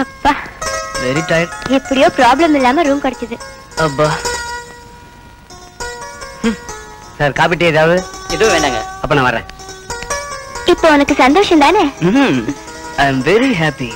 அப்பா very tired. எப்படியோ problem இல்லாம ரூம் கிடைச்சது. அப்பா சார் காபி டீ ஏதாவது? எதுவும் வேண்டாங்க. அப்ப நான் வரேன். இப்போ உனக்கு சந்தோஷம் தானே? ஐ அம் வெரி ஹாப்பி.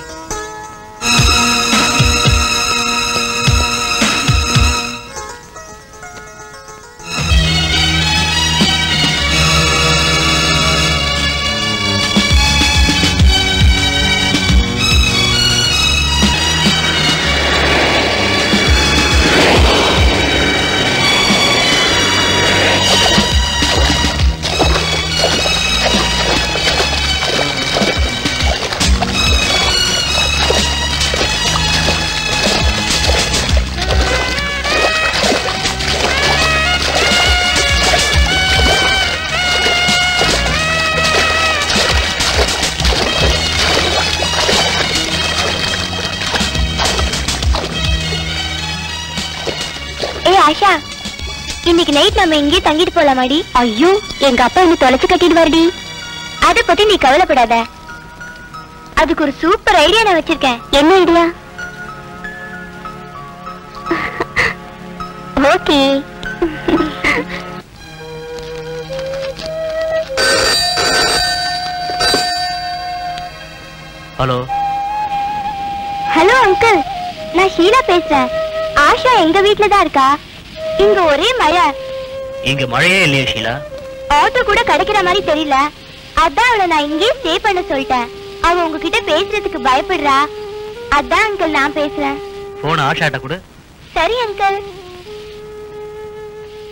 ஆஷா, இன்னைக்கு நைட் நம்ம இங்கே தங்கிட்டு போலாமாடி? ஐயோ, எங்க அப்பா என்ன தொலைச்சு கட்டிட்டு வருடி. அத பத்தி நீ கவலைப்படாத. அதுக்கு ஒரு சூப்பர் ஐடியா நான் வச்சிருக்கேன். என்ன idea? Okay. Hello. Hello uncle, நான் ஷீலா பேசுறேன். ஆஷா எங்க வீட்ல தான் இருக்கா. இங்க ஒரே மழை. இங்க மழையே இல்லையே ஷீலா. ஆட்டோ கூட கிடைக்கிற மாதிரி தெரியல. அதான் அவளை நான் இங்கே ஸ்டே பண்ண சொல்லிட்டேன். அவ உங்ககிட்ட பேசுறதுக்கு பயப்படுறா. அதான் அங்கிள் நான் பேசுறேன். போன் ஆஷாட்ட கூட. சரி அங்கிள்.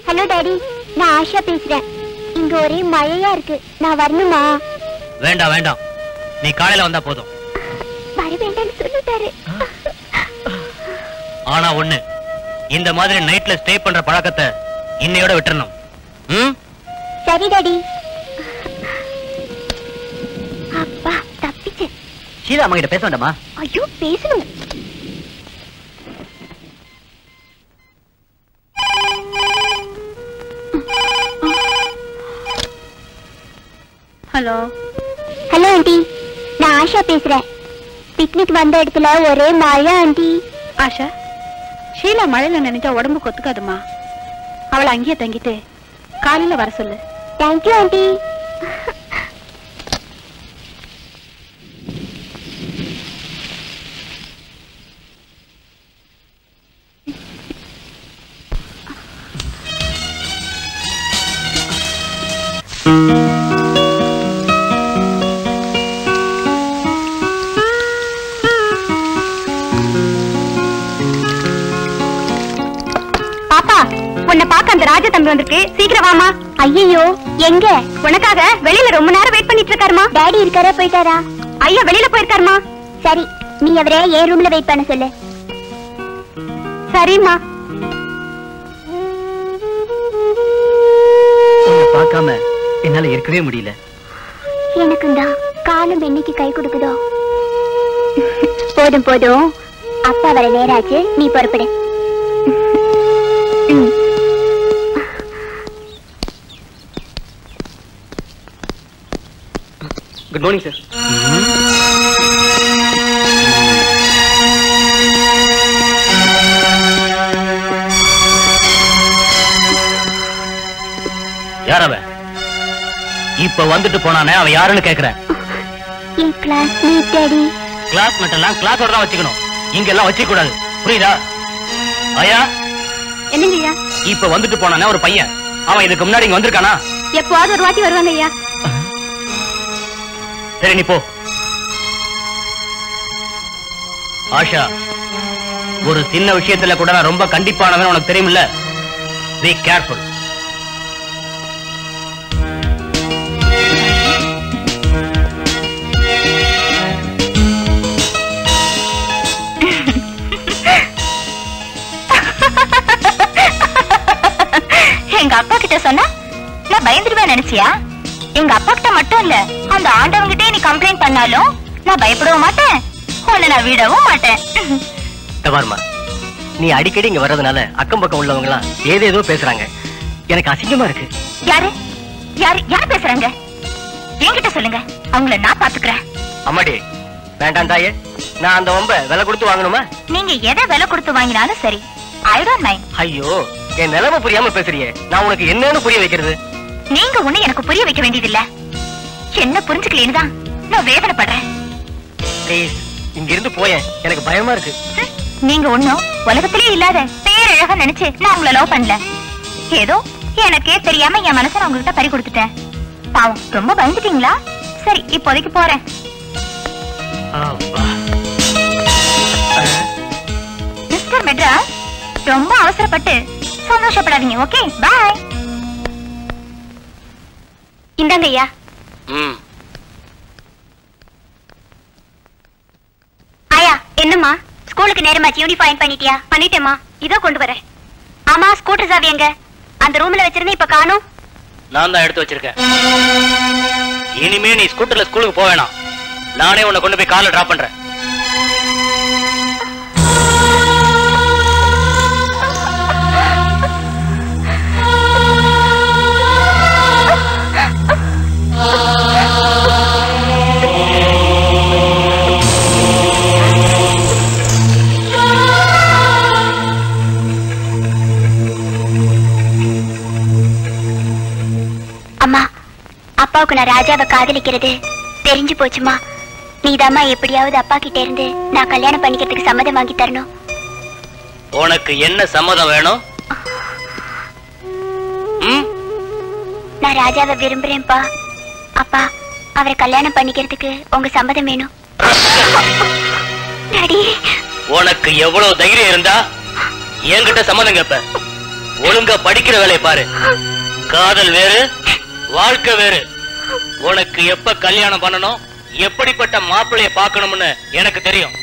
ஹலோ டாடி, நான் ஆஷா பேசுறேன். இங்க ஒரே மழையா இருக்கு. நான் வரணுமா? வேண்டாம் வேண்டாம், நீ காலையில வந்தா போதும். வர வேண்டாம்னு சொல்லிட்டாரு. ஆனா ஒண்ணு, இந்த மாதிரி நைட்ல ஸ்டே பண்ற பழக்கத்தை இன்னையோட விட்டுறணும். சரி டாடி. அப்பா தப்பிச்சு. ஷீலா அம்மா கிட்ட பேச வேண்டாமா? ஐயோ பேசணும். ஹலோ. ஹலோ ஆண்டி, நான் ஆஷா பேசுறேன். பிக்னிக் வந்த இடத்துல ஒரே மழை ஆண்டி. ஆஷா, ஷீலா மழையில நினைச்சா உடம்பு கொத்துக்காதுமா. அவளை அங்கேயே தங்கிட்டு காலையில வர சொல்லு. Thank you aunty. உன்னை பார்க்க அந்த ராஜா தம்பி வந்திருக்கு. சீக்கிரம் வாமா. ஐயோ, எங்க? உனக்காக வெளியில ரொம்ப நேரம் வெயிட் பண்ணிட்டு இருக்காருமா. டாடி இருக்காரா போயிட்டாரா? ஐயா வெளியில போயிருக்காருமா. சரி, நீ அவரை என் ரூம்ல வெயிட் பண்ண சொல்லு. சரிம்மா. உன்னை பார்க்காம என்னால இருக்கவே முடியல. எனக்கும் தான் காலம் என்னைக்கு கை கொடுக்குதோ. போதும் போதும், அப்பா வர நேராச்சு, நீ புறப்படு. Good morning sir. யார் அவன்? இப்ப வந்துட்டு போனானே, அவன் யாருன்னு கேக்குறேன். என் கிளாஸ்மேட் டாடி. கிளாஸ்மேட் எல்லாம் கிளாஸோட தான் வச்சுக்கணும், இங்க எல்லாம் வச்சுக்க கூடாது, புரியுதா? ஐயா. என்னங்க ஐயா? இப்ப வந்துட்டு போனானே ஒரு பையன், அவன் இதுக்கு முன்னாடி இங்க வந்திருக்கானா? எப்போது ஒரு வாட்டி வருவாங்க ஐயா. சரி நீ போ. ஆஷா, ஒரு சின்ன விஷயத்துல கூட நான் ரொம்ப கண்டிப்பானவன், உனக்கு தெரியுமில்ல? Be careful. எங்க அப்பா கிட்ட சொன்னா நான் பயந்துருவேன் நினைச்சியா? எங்க அப்பா கிட்ட மட்டும் இல்ல, அந்த ஆண்டவங்கிட்டே நீ கம்ப்ளைண்ட் பண்ணாலும் நான் பயப்படவும் மாட்டேன், உன்னை நான் விடவும் மாட்டேன். தபார்மா, நீ அடிக்கடி இங்க வர்றதுனால அக்கம் பக்கம் உள்ளவங்க எல்லாம் ஏதேதோ பேசுறாங்க. எனக்கு அசிங்கமா இருக்கு. யாரு யாரு யார் பேசுறாங்க? என்கிட்ட சொல்லுங்க, அவங்கள நான் பாத்துக்கிறேன். அம்மாடி, வேண்டாம் தாயே, நான் அந்த ஒம்ப விலை கொடுத்து வாங்கணுமா? நீங்க எதை விலை கொடுத்து வாங்கினாலும் சரி, ஐ டோன்ட் மைண்ட். ஐயோ, என் நிலைமை புரியாம பேசுறியே, நான் உனக்கு என்னன்னு புரிய வைக்கிறது? நீங்க ஒண்ணு எனக்கு புரிய வைக்க வேண்டியதில்ல. என்ன புரிஞ்சுக்கலன்னு தான் நான் வேதனைப்படுறேன். ப்ளீஸ், இங்க இருந்து போயேன், எனக்கு பயமா இருக்கு. நீங்க ஒண்ணும் உலகத்திலே இல்லாத பேரழகா நினைச்சு நான் உங்களை லவ் பண்ணல. ஏதோ எனக்கே தெரியாம என் மனசை நான் உங்ககிட்ட பறி கொடுத்துட்டேன். பாவம், ரொம்ப பயந்துட்டீங்களா? சரி, இப்போதைக்கு போறேன். மிஸ்டர் மெட்ராஸ், ரொம்ப அவசரப்பட்டு சந்தோஷப்படாதீங்க. ஓகே, பாய். இந்தாங்க ஐயா. ஆயா, என்னம்மா ஸ்கூலுக்கு நேரமாச்சு, யூனிஃபார்ம் பண்ணிட்டியா? பண்ணிட்டேம்மா, இதோ கொண்டு வரேன். ஆமா, ஸ்கூட்டர் சாவி எங்க? அந்த ரூம்ல வச்சிருந்தேன், இப்ப காணோம். நான் தான் எடுத்து வச்சிருக்கேன். இனிமே நீ ஸ்கூட்டர்ல ஸ்கூலுக்கு போக வேணாம், நானே உன்னை கொண்டு போய் கார்ல டிராப் பண்றேன். அம்மா, அப்பாவுக்கு நான் ராஜாவை காதலிக்கிறது தெரிஞ்சு போச்சுமா. நீதாம்மா எப்படியாவது அப்பா கிட்ட இருந்து நான் கல்யாணம் பண்ணிக்கிறதுக்கு சம்மதம் வாங்கி தரணும். உனக்கு என்ன சம்மதம் வேணும்? நான் ராஜாவை விரும்புறேன்ப்பா. அப்பா, அவரை கல்யாணம் பண்ணிக்கிறதுக்கு உங்க சம்மதம் வேணும். டாடி, உனக்கு எவ்வளவு தைரியம் இருந்தா என்கிட்ட சம்மதம் கேப்ப? ஒழுங்கா படிக்கிற வேலையை பாரு. காதல் வேறு, வாழ்க்கை வேறு. உனக்கு எப்ப கல்யாணம் பண்ணணும், எப்படிப்பட்ட மாப்பிள்ளைய பார்க்கணும்னு எனக்கு தெரியும்.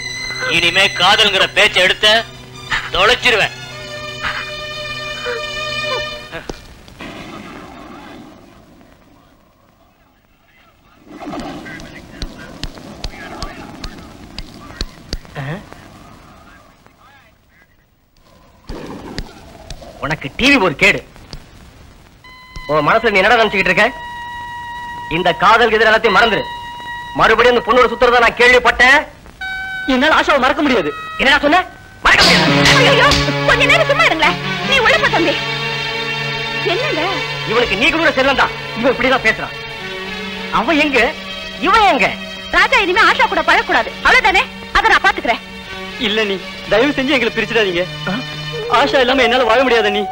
இனிமே காதல்ங்கிற பேச்ச எடுத்த தொலைச்சிருவேன். உனக்கு டிவி ஒரு கேடு. உன் மனசுல நீ என்ன நினைச்சுக்கிட்டு இருக்க? இந்த காதல் எதிர எல்லாத்தையும் மறந்துரு. மறுபடியும் இந்த பொண்ணோட சுத்துறத நான் கேள்விப்பட்டேன். என்னால ஆஷாவை மறக்க முடியாது. என்ன சொன்ன? மறக்க முடியாது. கொஞ்ச நேரம் சும்மா இருங்களேன். நீ உள்ள போ தம்பி. என்னங்க இவனுக்கு நீ கூட செல்லம் தான். இவன் இப்படிதான் பேசுறான். அவன் எங்க, இவன் எங்க? ராஜா இனிமே ஆஷா கூட பழக்கூடாது, அவ்வளவுதானே? அதை நான் பாத்துக்கிறேன். இல்ல, நீ தயவு செஞ்சு எங்களை பிரிச்சிடாதீங்க. ஆஷா இல்லாம என்னால வாழ முடியாத. நீ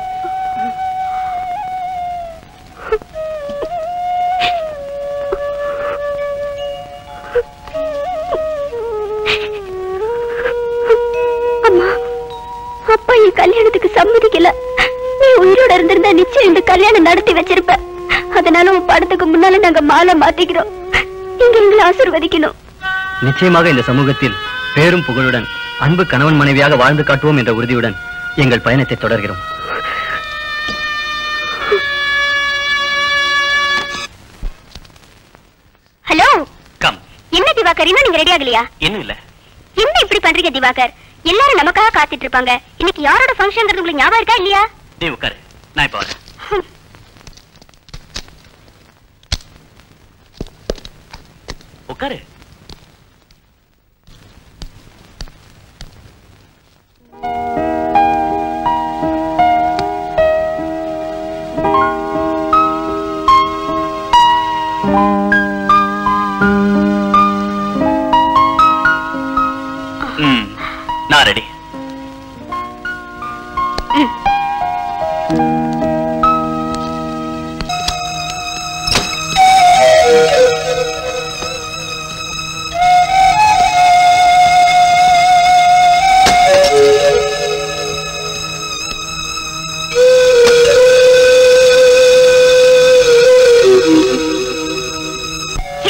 அப்பா என் கல்யாணத்துக்கு சம்மதிக்கல. நீ உயிரோட இருந்திருந்தா நிச்சயம் இந்த கல்யாணம் நடத்தி வச்சிருப்ப. அதனால உன் படத்துக்கு முன்னால நாங்க மாலை மாத்திக்கிறோம். நீங்க எங்களை ஆசீர்வதிக்கணும். நிச்சயமாக இந்த சமூகத்தில் பேரும் புகழுடன் அன்பு கணவன் மனைவியாக வாழ்ந்து காட்டுவோம் என்ற உறுதியுடன் எங்கள் பயணத்தை தொடர்கிறோம். Hello, come. என்ன திவாகர், இன்னும் நீங்க ரெடி ஆகலையா? இன்னும் இல்ல. என்ன இப்படி பண்றீங்க திவாகர்? எல்லாரும் நமக்காக காத்துட்டு இருப்பாங்க. இன்னைக்கு யாரோட ஃபங்க்ஷன்ங்கிறது உங்களுக்கு ஞாபகம் இருக்கா இல்லையா? நீ உட்காரு, நான் இப்ப வரேன். உட்காரு. நான் ரெடி.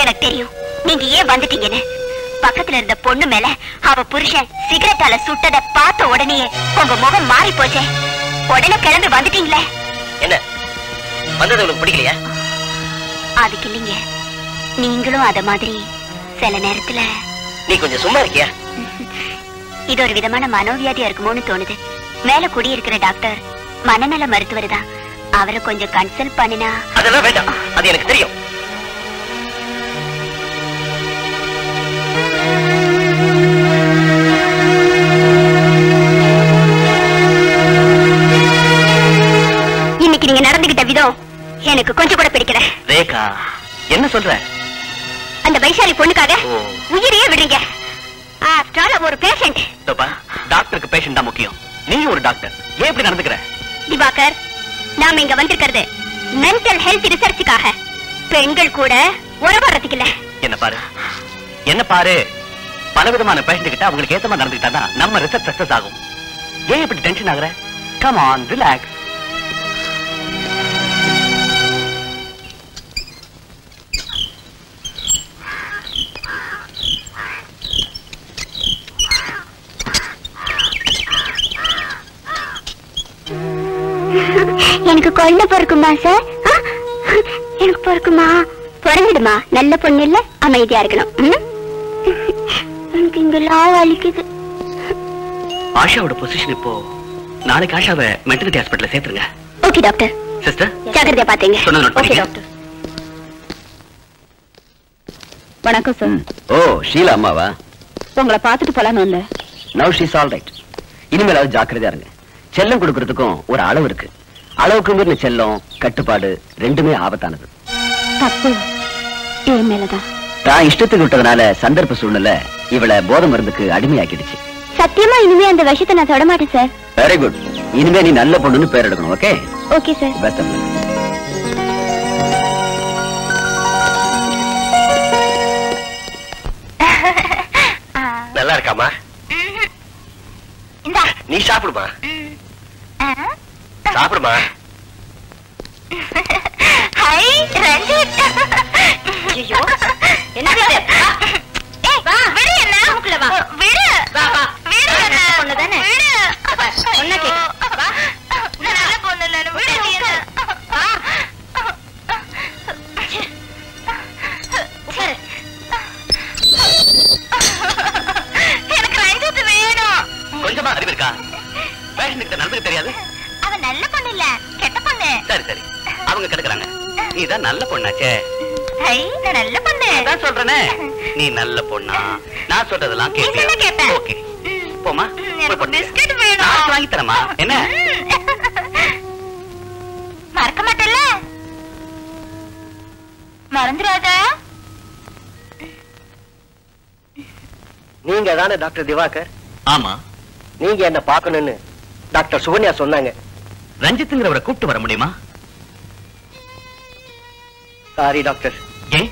எனக்கு தெரியும் நீங்க ஏன் வந்துட்டீங்கன்னு. பக்கத்துல இருந்த பொண்ணு மேல அவ புருஷன் சிகரெட்டால சுட்டத பார்த்த உடனே உங்க முகம் மாறி போச்சே. உடனே கிளம்பி வந்துட்டீங்களே. என்ன வந்தது உங்களுக்கு பிடிக்கலையா? அதுக்கு இல்லைங்க, நீங்களும் அத மாதிரி சில நேரத்துல. நீ கொஞ்சம் சும்மா இருக்கியா? இது ஒரு விதமான மனோவியாதியா இருக்குமோன்னு தோணுது. மேல குடியிருக்கிற டாக்டர் மனநல மருத்துவர் தான். அவரை கொஞ்சம் கன்சல்ட் பண்ணினா. அதெல்லாம் வேண்டாம், அது எனக்கு தெரியும். சொல்ற? அந்த வைஷாலி பொண்ணுக்காக உயிரையே விடுங்க. ஒரு பேஷண்ட். டாக்டருக்கு பேஷண்ட் தான் முக்கியம். நீ ஒரு டாக்டர், ஏன் இப்படி நடந்துக்கிற? திவாகர், நாம இங்க வந்திருக்கிறது மென்டல் ஹெல்த் ரிசர்ச்சுக்காக. பெண்கள் கூட உறவாடுறதுக்கு இல்ல. என்ன பாரு, பலவிதமான பேஷண்ட் கிட்ட அவங்களுக்கு ஏத்த மாதிரி நடந்துக்கிட்டாதான் நம்ம ரிசர்ச் சக்சஸ் ஆகும். ஏன் இப்படி டென்ஷன் ஆகுற? Come on, relax. எனக்கு குழந்தை பிறக்குமா சார்? எனக்கு பிறக்குமா? பிறந்துடுமா. நல்ல பொண்ணு இல்ல, அமைதியா இருக்கணும். எனக்கு இங்கெல்லாம் வலிக்குது. ஆஷாவோட பொசிஷன் இப்போ. நாளைக்கு ஆஷாவை மெட்டர்னிட்டி ஹாஸ்பிட்டல்ல சேர்த்துருங்க. Okay doctor. சிஸ்டர், ஜாக்கிரதையா பாத்தீங்க. Okay doctor. வணக்கம் சார். ஓ, ஷீலா அம்மாவா? உங்களை பார்த்துட்டு போலான்னு வந்தேன். Now she's all right. இனிமேலாவது ஜாக்கிரதையா இருங்க. செல்லம் கொடுக்கறதுக்கும் ஒரு அளவு இருக்கு. அளவுக்கு மீறின செல்லம், கட்டுப்பாடு ரெண்டுமே ஆபத்தானது. தப்பு என் மேலதான். தான் இஷ்டத்துக்கு விட்டதுனால சந்தர்ப்ப சூழ்நிலை இவளை போதை மருந்துக்கு அடிமையாக்கிடுச்சு. சத்தியமா இனிமே அந்த விஷயத்தை நான் தொட மாட்டேன் சார். Very good. இனிமே நீ நல்ல பொண்ணுன்னு பேர் எடுக்கணும். Okay? Okay sir. Best of luck. நல்லா இருக்காமா? நீ சாப்பிடுமா? சாப்பிடுமா? ஹை ரஞ்சித். ஐயோ என்ன இது? ஏய் வா, விடு என்ன மூக்குல வா. விடு. வா வா. விடு என்ன பொண்ணு தானே? விடு. பொண்ணு கேக்கு. வா. நான் நல்ல பொண்ணு இல்ல. விடு என்ன? வா. எனக்கு ரஞ்சித் வேணும். கொஞ்சமா அறிவு இருக்கா? பேஷண்ட் கிட்ட நம்பருக்கு தெரியாது. அவ நல்ல பொண்ணு இல்ல, கெட்ட பொண்ணு. சரி சரி, அவங்க கிடக்குறாங்க. நீ தான் நல்ல பொண்ணாச்சே. ஐ, நான் நல்ல பொண்ணு. அதான் சொல்றேனே, நீ நல்ல பொண்ணா? நான் சொல்றதெல்லாம் கேட்பேன். ஓகே போமா. பிஸ்கட் வேணும். நான் வாங்கி தரமா? என்ன மறக்க மாட்டேல்ல? மறந்துடாத. நீங்க தானே டாக்டர் திவாகர்? ஆமா. நீங்க என்ன பாக்கணும்னு டாக்டர் சுகன்யா சொன்னாங்க. ரஞ்சித்ங்கிறவரை கூப்பிட்டு வர முடியுமா? Sorry doctor. ஏன்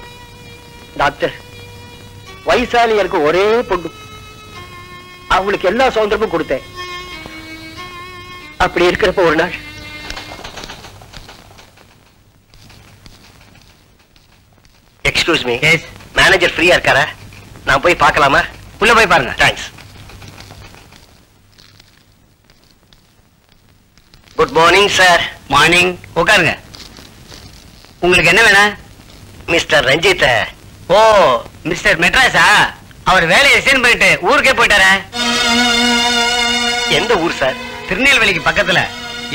டாக்டர், வைசாலியருக்கு ஒரே பொண்ணு. அவங்களுக்கு எல்லா சுதந்திரமும் கொடுத்தேன். அப்படி இருக்கிறப்ப ஒரு நாள் எக்ஸ்கியூஸ் மீ, மேனேஜர் ஃப்ரீயா இருக்காரா? நான் போய் பார்க்கலாமா? உள்ள போய் பாருங்க. Thanks. Good morning sir. Morning. உட்காருங்க. உங்களுக்கு என்ன வேணும்? மிஸ்டர் ரஞ்சித். ஓ, மிஸ்டர் மெட்ராஸா? அவர் வேலையை ரிசைன் பண்ணிட்டு ஊருக்கே போயிட்டாரா? எந்த ஊர் சார்? திருநெல்வேலிக்கு பக்கத்துல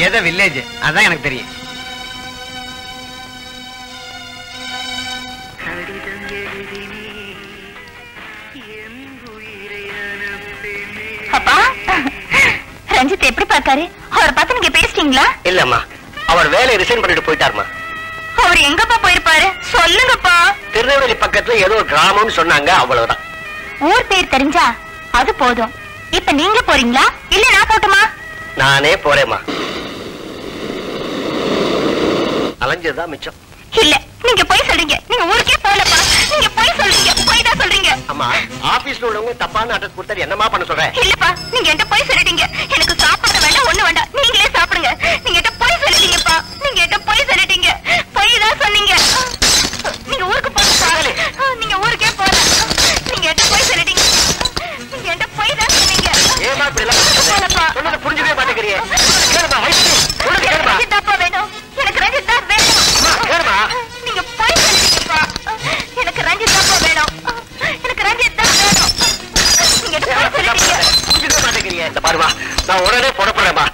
ஏதோ வில்லேஜ். அதான் எனக்கு தெரியும். அப்பா, ரஞ்சித் எப்படி பார்த்தாரு? அவரை பார்த்து நீங்க பேசிட்டீங்களா? இல்லம்மா, அவர் வேலையை ரிசைன் பண்ணிட்டு போயிட்டாருமா. அவர் எங்கப்பா போயிருப்பாரு? சொல்லுங்கப்பா. திருநெல்வேலி பக்கத்துல ஏதோ ஒரு கிராமம்னு சொன்னாங்க, அவ்வளவுதான். ஊர் பேர் தெரிஞ்சா அது போதும். இப்ப நீங்க போறீங்களா இல்ல நான் போட்டுமா? நானே போறேம்மா. அலைஞ்சதுதான் மிச்சம். இல்ல, நீங்க போய் சொல்றீங்க. நீங்க ஊருக்கே போலப்பா. நீங்க போய் சொல்றீங்க. போய் தான் சொல்றீங்க. அம்மா, ஆபீஸ்ல உள்ளவங்க தப்பான அட்ரஸ் கொடுத்தாரு என்னமா பண்ண சொல்றேன்? இல்லப்பா, நீங்க என்கிட்ட போய் சொல்லிட்டீங்க. எனக்கு சாப்பிட வேண்டாம், ஒண்ணு வேண்டாம். நீங்களே சாப்பிடுங்க. நீங்க என்கிட்ட போய் சொல்லிட்டீங்கப்பா. நீங்க என்கிட்ட போய் சொல்லிட்டீங்க. போய் தான் சொன்னீங்க. நீங்க ஊருக்கு போங்க. நீங்க ஊருக்கே போல. நீங்க என்கிட்ட போய் சொல்லிட்டீங்க. நீங்க என்கிட்ட போய் தான் சொன்னீங்க. ஏமா இப்படி எல்லாம் சொன்னது புரிஞ்சுக்கவே மாட்டேங்கிறியே? கேளுமா, கேளுமா. ரஞ்சித் தாப்பா வேணும். எனக்கு ரஞ்சித் தான் வேணும். கேளுமா. நீங்க போய் சொல்லிட்டீங்கப்பா. எனக்கு ரஞ்சித் தாப்பா வேணும். எனக்கு ரஞ்சித் தான் வேணும். நீங்க என்கிட்ட போய் சொல்லிட்டீங்க. புரிஞ்சுக்கவே மாட்டேங்கிறியே? இந்த பாருமா, நான் உடனே புறப்படுறேம்மா.